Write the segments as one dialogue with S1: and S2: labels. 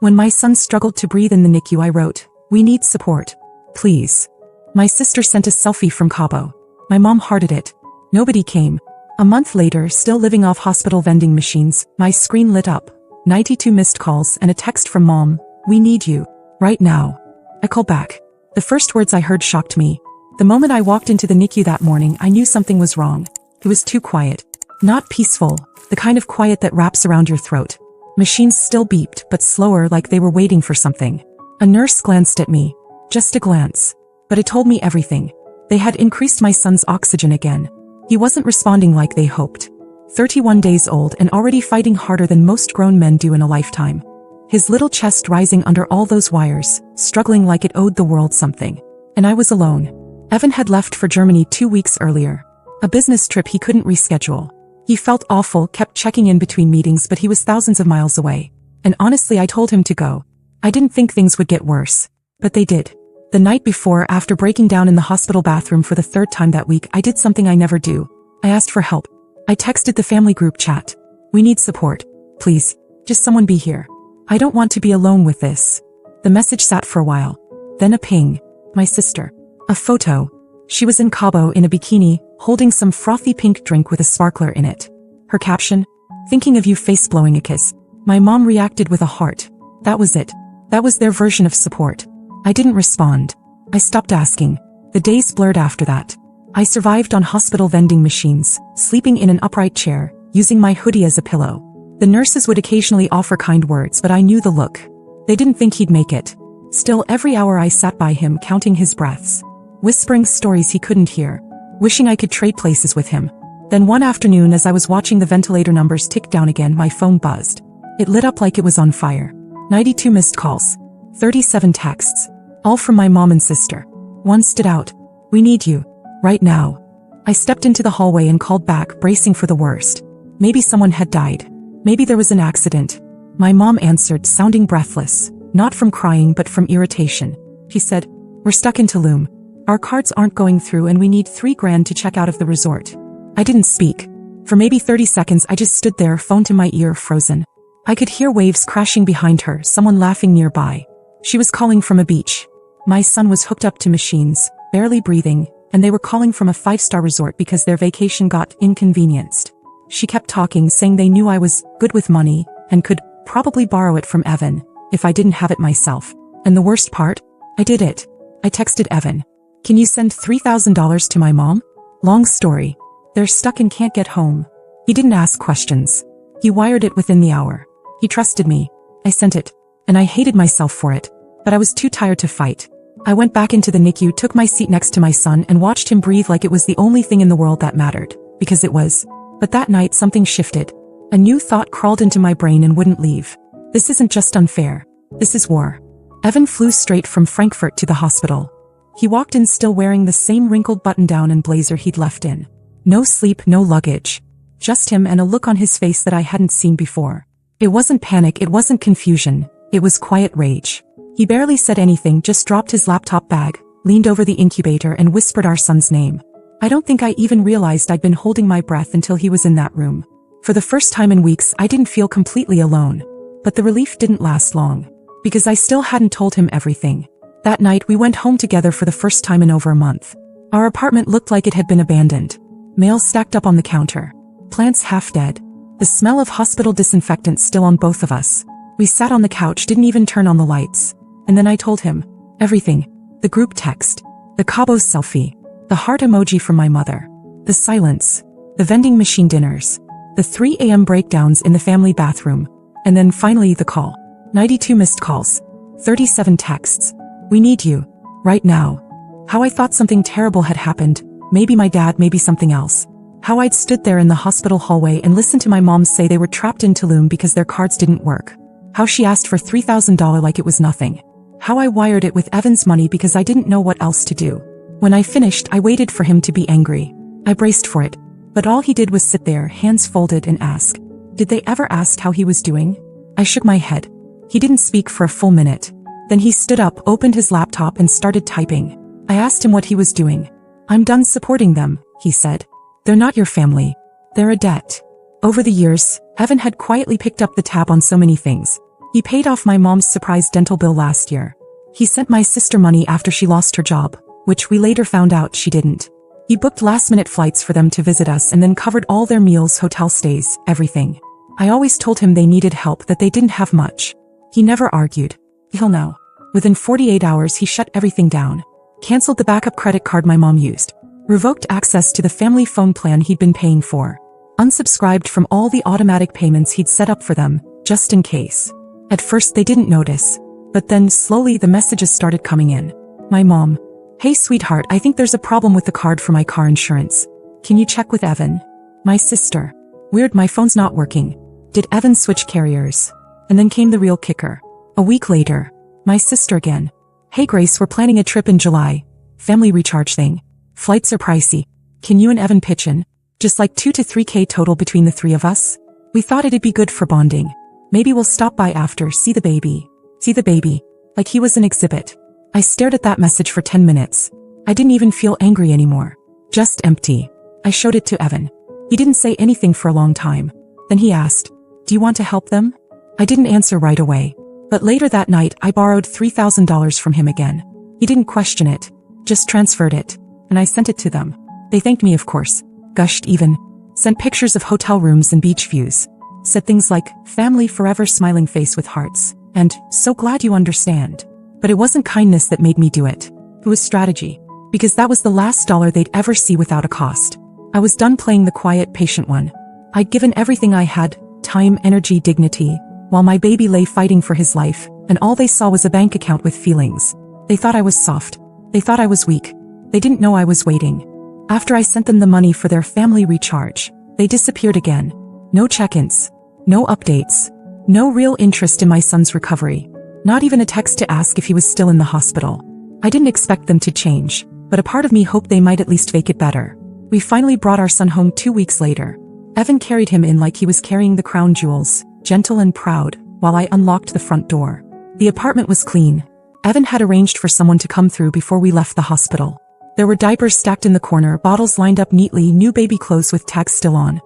S1: When my son struggled to breathe in the NICU, I wrote, "We need support. Please." My sister sent a selfie from Cabo. My mom hearted it. Nobody came. A month later, still living off hospital vending machines, my screen lit up. 92 missed calls and a text from Mom, "We need you. Right now." I called back. The first words I heard shocked me. The moment I walked into the NICU that morning, I knew something was wrong. It was too quiet. Not peaceful, the kind of quiet that wraps around your throat. Machines still beeped, but slower, like they were waiting for something. A nurse glanced at me. Just a glance. But it told me everything. They had increased my son's oxygen again. He wasn't responding like they hoped. 31 days old and already fighting harder than most grown men do in a lifetime. His little chest rising under all those wires, struggling like it owed the world something. And I was alone. Evan had left for Germany 2 weeks earlier. A business trip he couldn't reschedule. He felt awful, kept checking in between meetings, but he was thousands of miles away. And honestly, I told him to go. I didn't think things would get worse. But they did. The night before, after breaking down in the hospital bathroom for the 3rd time that week, I did something I never do. I asked for help. I texted the family group chat. "We need support. Please. Just someone be here. I don't want to be alone with this." The message sat for a while. Then a ping. My sister. A photo. She was in Cabo in a bikini, holding some frothy pink drink with a sparkler in it. Her caption? "Thinking of you, face blowing a kiss." My mom reacted with a heart. That was it. That was their version of support. I didn't respond. I stopped asking. The days blurred after that. I survived on hospital vending machines, sleeping in an upright chair, using my hoodie as a pillow. The nurses would occasionally offer kind words, but I knew the look. They didn't think he'd make it. Still, every hour I sat by him, counting his breaths, whispering stories he couldn't hear, wishing I could trade places with him. Then one afternoon, as I was watching the ventilator numbers tick down again, my phone buzzed. It lit up like it was on fire. 92 missed calls. 37 texts. All from my mom and sister. One stood out. "We need you. Right now." I stepped into the hallway and called back, bracing for the worst. Maybe someone had died. Maybe there was an accident. My mom answered, sounding breathless, not from crying but from irritation. She said, "We're stuck in Tulum. Our cards aren't going through and we need $3,000 to check out of the resort." I didn't speak. For maybe 30 seconds I just stood there, phone to my ear, frozen. I could hear waves crashing behind her, someone laughing nearby. She was calling from a beach. My son was hooked up to machines, barely breathing, and they were calling from a 5-star resort because their vacation got inconvenienced. She kept talking, saying they knew I was good with money and could probably borrow it from Evan if I didn't have it myself. And the worst part? I did it. I texted Evan. "Can you send $3,000 to my mom?" Long story. They're stuck and can't get home. He didn't ask questions. He wired it within the hour. He trusted me. I sent it. And I hated myself for it. But I was too tired to fight. I went back into the NICU, took my seat next to my son, and watched him breathe like it was the only thing in the world that mattered. Because it was. But that night something shifted. A new thought crawled into my brain and wouldn't leave. This isn't just unfair. This is war. Evan flew straight from Frankfurt to the hospital. He walked in still wearing the same wrinkled button-down and blazer he'd left in. No sleep, no luggage. Just him and a look on his face that I hadn't seen before. It wasn't panic, it wasn't confusion. It was quiet rage. He barely said anything, just dropped his laptop bag, leaned over the incubator and whispered our son's name. I don't think I even realized I'd been holding my breath until he was in that room. For the first time in weeks, I didn't feel completely alone. But the relief didn't last long. Because I still hadn't told him everything. That night we went home together for the first time in over a month. Our apartment looked like it had been abandoned. Mail stacked up on the counter. Plants half dead. The smell of hospital disinfectant still on both of us. We sat on the couch, didn't even turn on the lights. And then I told him. Everything. The group text. The Cabo selfie. The heart emoji from my mother. The silence. The vending machine dinners. The 3 a.m. breakdowns in the family bathroom. And then finally the call. 92 missed calls. 37 texts. "We need you. Right now." How I thought something terrible had happened. Maybe my dad, maybe something else. How I'd stood there in the hospital hallway and listened to my mom say they were trapped in Tulum because their cards didn't work. How she asked for $3,000 like it was nothing. How I wired it with Evan's money because I didn't know what else to do. When I finished, I waited for him to be angry. I braced for it. But all he did was sit there, hands folded, and ask. Did they ever ask how he was doing? I shook my head. He didn't speak for a full minute. Then he stood up, opened his laptop, and started typing. I asked him what he was doing. "I'm done supporting them," he said. "They're not your family. They're a debt." Over the years, Evan had quietly picked up the tab on so many things. He paid off my mom's surprise dental bill last year. He sent my sister money after she lost her job, which we later found out she didn't. He booked last-minute flights for them to visit us and then covered all their meals, hotel stays, everything. I always told him they needed help, that they didn't have much. He never argued. He'll know. Within 48 hours he shut everything down. Cancelled the backup credit card my mom used. Revoked access to the family phone plan he'd been paying for. Unsubscribed from all the automatic payments he'd set up for them, just in case. At first they didn't notice, but then slowly the messages started coming in. My mom. Hey sweetheart, I think there's a problem with the card for my car insurance. Can you check with Evan? My sister. Weird, my phone's not working. Did Evan switch carriers? And then came the real kicker. A week later. My sister again. Hey Grace, we're planning a trip in July. Family recharge thing. Flights are pricey. Can you and Evan pitch in? Just like 2 to 3K total between the three of us? We thought it'd be good for bonding. Maybe we'll stop by after, see the baby. See the baby. Like he was an exhibit. I stared at that message for 10 minutes. I didn't even feel angry anymore. Just empty. I showed it to Evan. He didn't say anything for a long time. Then he asked, do you want to help them? I didn't answer right away. But later that night I borrowed $3,000 from him again. He didn't question it. Just transferred it. And I sent it to them. They thanked me, of course. Gushed even. Sent pictures of hotel rooms and beach views. Said things like, family forever, smiling face with hearts. And, so glad you understand. But it wasn't kindness that made me do it. It was strategy. Because that was the last dollar they'd ever see without a cost. I was done playing the quiet, patient one. I'd given everything I had, time, energy, dignity, while my baby lay fighting for his life, and all they saw was a bank account with feelings. They thought I was soft. They thought I was weak. They didn't know I was waiting. After I sent them the money for their family recharge, they disappeared again. No check-ins. No updates. No real interest in my son's recovery. Not even a text to ask if he was still in the hospital. I didn't expect them to change, but a part of me hoped they might at least make it better. We finally brought our son home 2 weeks later. Evan carried him in like he was carrying the crown jewels, gentle and proud, while I unlocked the front door. The apartment was clean. Evan had arranged for someone to come through before we left the hospital. There were diapers stacked in the corner, bottles lined up neatly, new baby clothes with tags still on.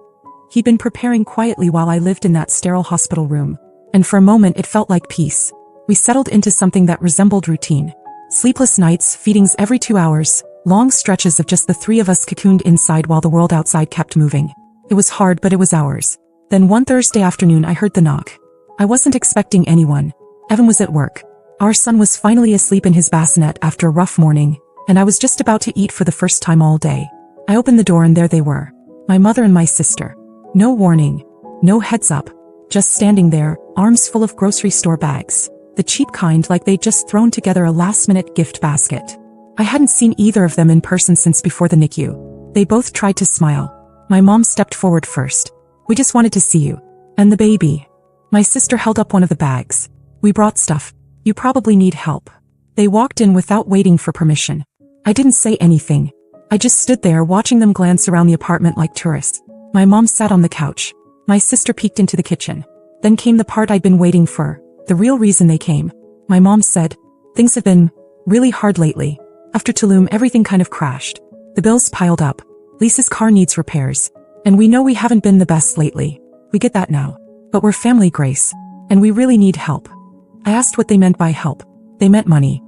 S1: He'd been preparing quietly while I lived in that sterile hospital room, and for a moment it felt like peace. We settled into something that resembled routine. Sleepless nights, feedings every 2 hours, long stretches of just the three of us cocooned inside while the world outside kept moving. It was hard, but it was ours. Then one Thursday afternoon I heard the knock. I wasn't expecting anyone. Evan was at work. Our son was finally asleep in his bassinet after a rough morning, and I was just about to eat for the first time all day. I opened the door and there they were. My mother and my sister. No warning. No heads up. Just standing there, arms full of grocery store bags. The cheap kind, like they'd just thrown together a last-minute gift basket. I hadn't seen either of them in person since before the NICU. They both tried to smile. My mom stepped forward first. We just wanted to see you. And the baby. My sister held up one of the bags. We brought stuff. You probably need help. They walked in without waiting for permission. I didn't say anything. I just stood there watching them glance around the apartment like tourists. My mom sat on the couch. My sister peeked into the kitchen. Then came the part I'd been waiting for. The real reason they came. My mom said, things have been really hard lately. After Tulum, everything kind of crashed. The bills piled up. Lisa's car needs repairs. And we know we haven't been the best lately. We get that now. But we're family, Grace. And we really need help. I asked what they meant by help. They meant money.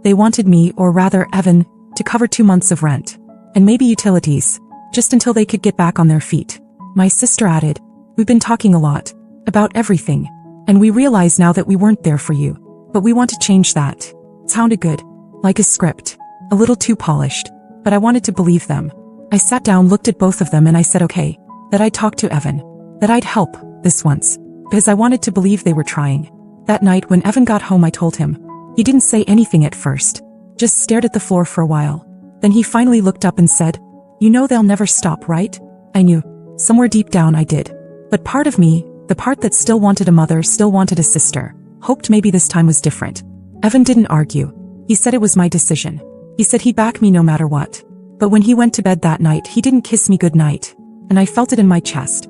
S1: They wanted me, or rather Evan, to cover 2 months of rent. And maybe utilities. Just until they could get back on their feet. My sister added, we've been talking a lot. About everything. And we realize now that we weren't there for you. But we want to change that. It sounded good. Like a script. A little too polished. But I wanted to believe them. I sat down, looked at both of them, and I said okay. That I'd talk to Evan. That I'd help, this once. Because I wanted to believe they were trying. That night when Evan got home I told him. He didn't say anything at first. Just stared at the floor for a while. Then he finally looked up and said, you know they'll never stop, right? I knew. Somewhere deep down I did. But part of me, the part that still wanted a mother, still wanted a sister, hoped maybe this time was different. Evan didn't argue. He said it was my decision. He said he'd back me no matter what. But when he went to bed that night he didn't kiss me goodnight. And I felt it in my chest.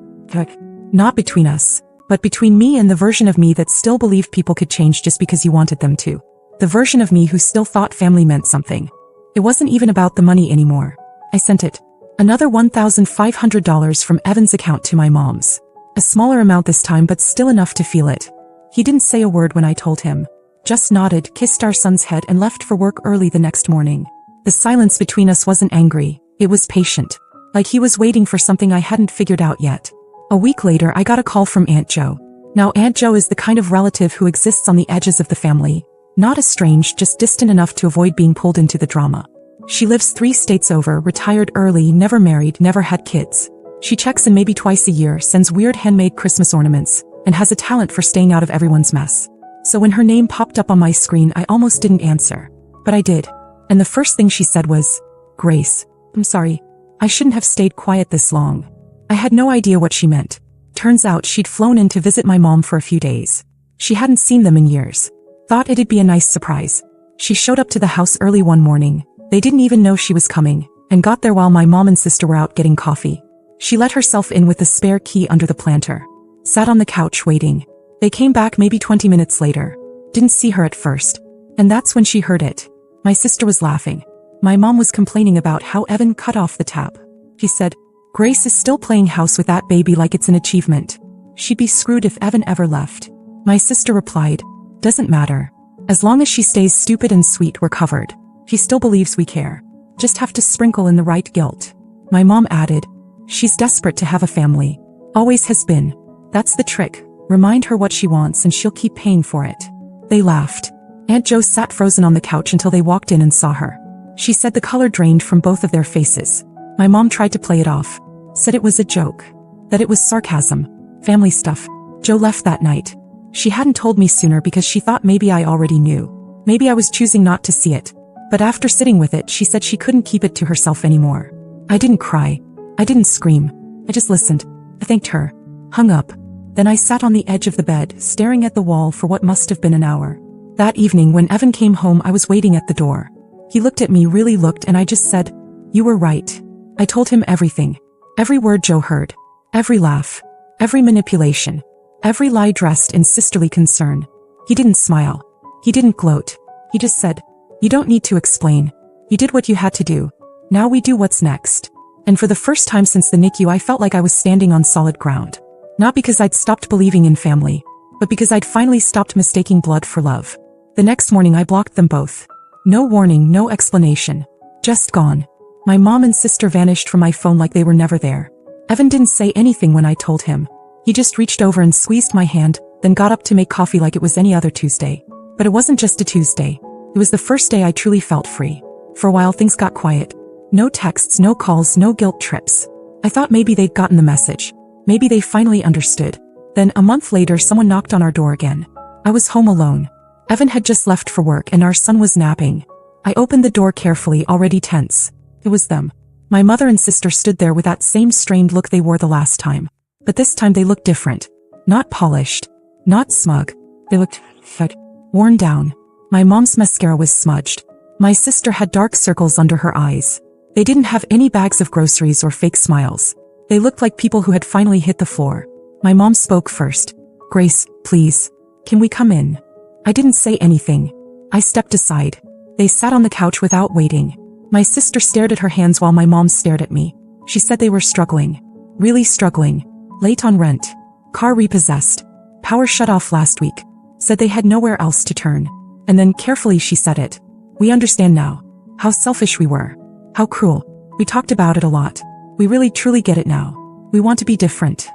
S1: Not between us, but between me and the version of me that still believed people could change just because you wanted them to. The version of me who still thought family meant something. It wasn't even about the money anymore. I sent it. Another $1,500 from Evan's account to my mom's. A smaller amount this time, but still enough to feel it. He didn't say a word when I told him. Just nodded, kissed our son's head and left for work early the next morning. The silence between us wasn't angry, it was patient. Like he was waiting for something I hadn't figured out yet. A week later I got a call from Aunt Jo. Now Aunt Jo is the kind of relative who exists on the edges of the family. Not estranged, just distant enough to avoid being pulled into the drama. She lives 3 states over, retired early, never married, never had kids. She checks in maybe twice a year, sends weird handmade Christmas ornaments, and has a talent for staying out of everyone's mess. So when her name popped up on my screen I almost didn't answer. But I did. And the first thing she said was, "Grace, I'm sorry. I shouldn't have stayed quiet this long." I had no idea what she meant. Turns out she'd flown in to visit my mom for a few days. She hadn't seen them in years. Thought it'd be a nice surprise. She showed up to the house early one morning. They didn't even know she was coming, and got there while my mom and sister were out getting coffee. She let herself in with the spare key under the planter. Sat on the couch waiting. They came back maybe 20 minutes later. Didn't see her at first. And that's when she heard it. My sister was laughing. My mom was complaining about how Evan cut off the tap. She said, "Grace is still playing house with that baby like it's an achievement. She'd be screwed if Evan ever left." My sister replied, "Doesn't matter. As long as she stays stupid and sweet, we're covered. He still believes we care. Just have to sprinkle in the right guilt." My mom added, "She's desperate to have a family. Always has been. That's the trick. Remind her what she wants and she'll keep paying for it." They laughed. Aunt Jo sat frozen on the couch until they walked in and saw her. She said the color drained from both of their faces. My mom tried to play it off. Said it was a joke. That it was sarcasm. Family stuff. Jo left that night. She hadn't told me sooner because she thought maybe I already knew. Maybe I was choosing not to see it. But after sitting with it, she said she couldn't keep it to herself anymore. I didn't cry. I didn't scream. I just listened. I thanked her. Hung up. Then I sat on the edge of the bed, staring at the wall for what must have been an hour. That evening when Evan came home I was waiting at the door. He looked at me, really looked, and I just said, "You were right." I told him everything. Every word Jo heard. Every laugh. Every manipulation. Every lie dressed in sisterly concern. He didn't smile. He didn't gloat. He just said, "You don't need to explain. You did what you had to do. Now we do what's next." And for the first time since the NICU I felt like I was standing on solid ground. Not because I'd stopped believing in family, but because I'd finally stopped mistaking blood for love. The next morning I blocked them both. No warning, no explanation. Just gone. My mom and sister vanished from my phone like they were never there. Evan didn't say anything when I told him. He just reached over and squeezed my hand, then got up to make coffee like it was any other Tuesday. But it wasn't just a Tuesday. It was the first day I truly felt free. For a while things got quiet. No texts, no calls, no guilt trips. I thought maybe they'd gotten the message. Maybe they finally understood. Then a month later someone knocked on our door again. I was home alone. Evan had just left for work and our son was napping. I opened the door carefully, already tense. It was them. My mother and sister stood there with that same strained look they wore the last time. But this time they looked different. Not polished. Not smug. They looked fed. Worn down. My mom's mascara was smudged. My sister had dark circles under her eyes. They didn't have any bags of groceries or fake smiles. They looked like people who had finally hit the floor. My mom spoke first. "Grace, please. Can we come in?" I didn't say anything. I stepped aside. They sat on the couch without waiting. My sister stared at her hands while my mom stared at me. She said they were struggling. Really struggling. Late on rent. Car repossessed. Power shut off last week. Said they had nowhere else to turn. And then carefully she said it. "We understand now. How selfish we were. How cruel. We talked about it a lot. We really truly get it now. We want to be different."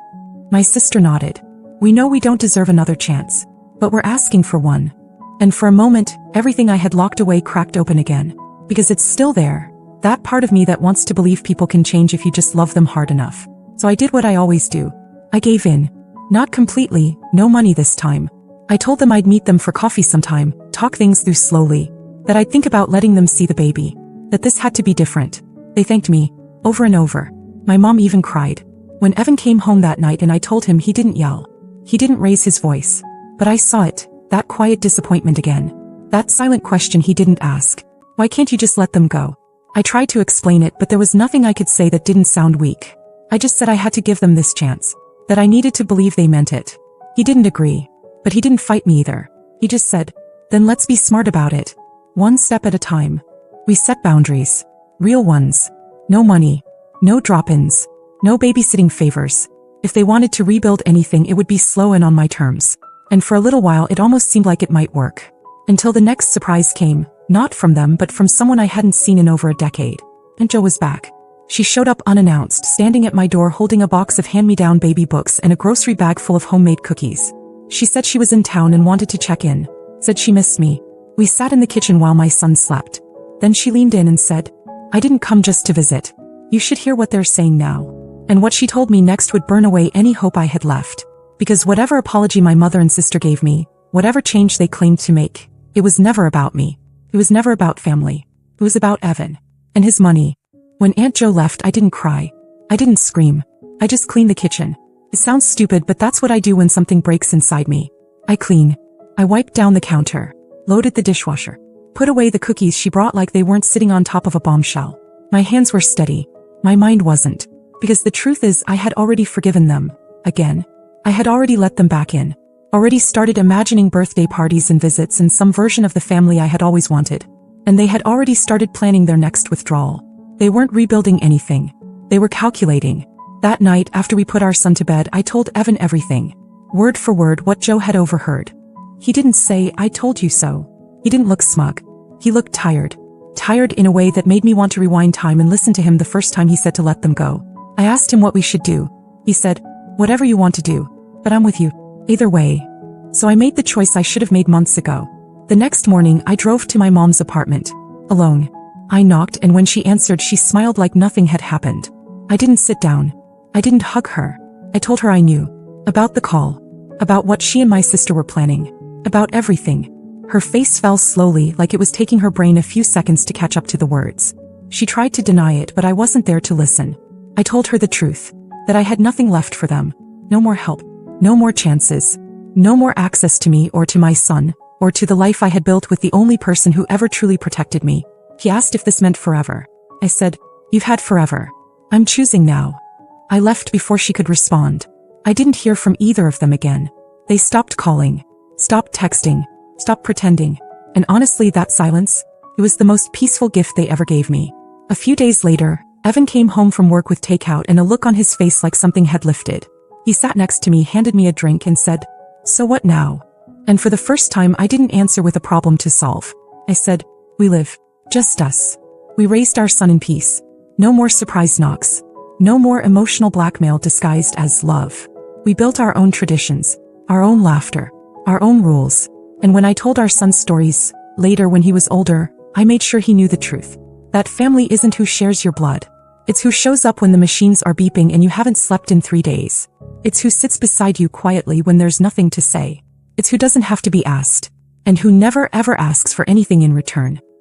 S1: My sister nodded. "We know we don't deserve another chance. But we're asking for one." And for a moment, everything I had locked away cracked open again. Because it's still there. That part of me that wants to believe people can change if you just love them hard enough. So I did what I always do. I gave in. Not completely, no money this time. I told them I'd meet them for coffee sometime, talk things through slowly. That I'd think about letting them see the baby. That this had to be different. They thanked me. Over and over. My mom even cried. When Evan came home that night and I told him, he didn't yell. He didn't raise his voice. But I saw it. That quiet disappointment again. That silent question he didn't ask. "Why can't you just let them go?" I tried to explain it, but there was nothing I could say that didn't sound weak. I just said I had to give them this chance. That I needed to believe they meant it. He didn't agree. But he didn't fight me either. He just said, "Then let's be smart about it. One step at a time." We set boundaries. Real ones. No money. No drop-ins. No babysitting favors. If they wanted to rebuild anything, it would be slow and on my terms. And for a little while it almost seemed like it might work. Until the next surprise came, not from them but from someone I hadn't seen in over a decade. Aunt Jo was back. She showed up unannounced, standing at my door holding a box of hand-me-down baby books and a grocery bag full of homemade cookies. She said she was in town and wanted to check in. Said she missed me. We sat in the kitchen while my son slept. Then she leaned in and said, "I didn't come just to visit. You should hear what they're saying now." And what she told me next would burn away any hope I had left. Because whatever apology my mother and sister gave me, whatever change they claimed to make, it was never about me. It was never about family. It was about Evan. And his money. When Aunt Jo left, I didn't cry. I didn't scream. I just cleaned the kitchen. It sounds stupid, but that's what I do when something breaks inside me. I clean. I wiped down the counter. Loaded the dishwasher. Put away the cookies she brought like they weren't sitting on top of a bombshell. My hands were steady. My mind wasn't. Because the truth is, I had already forgiven them. Again. I had already let them back in. Already started imagining birthday parties and visits and some version of the family I had always wanted. And they had already started planning their next withdrawal. They weren't rebuilding anything. They were calculating. That night, after we put our son to bed, I told Evan everything. Word for word what Jo had overheard. He didn't say, "I told you so." He didn't look smug. He looked tired. Tired in a way that made me want to rewind time and listen to him the first time he said to let them go. I asked him what we should do. He said, "Whatever you want to do. But I'm with you. Either way." So I made the choice I should have made months ago. The next morning, I drove to my mom's apartment. Alone. I knocked, and when she answered, she smiled like nothing had happened. I didn't sit down. I didn't hug her. I told her I knew. About the call. About what she and my sister were planning. About everything. Her face fell slowly, like it was taking her brain a few seconds to catch up to the words. She tried to deny it, but I wasn't there to listen. I told her the truth. That I had nothing left for them. No more help. No more chances. No more access to me or to my son, or to the life I had built with the only person who ever truly protected me. He asked if this meant forever. I said, "You've had forever. I'm choosing now." I left before she could respond. I didn't hear from either of them again. They stopped calling. Stopped texting. Stopped pretending. And honestly, that silence, it was the most peaceful gift they ever gave me. A few days later, Evan came home from work with takeout and a look on his face like something had lifted. He sat next to me, handed me a drink and said, "So what now?" And for the first time, I didn't answer with a problem to solve. I said, "We live. Just us. We raised our son in peace. No more surprise knocks. No more emotional blackmail disguised as love. We built our own traditions, our own laughter, our own rules. And when I told our son stories, later when he was older, I made sure he knew the truth. That family isn't who shares your blood. It's who shows up when the machines are beeping and you haven't slept in 3 days. It's who sits beside you quietly when there's nothing to say. It's who doesn't have to be asked. And who never ever asks for anything in return.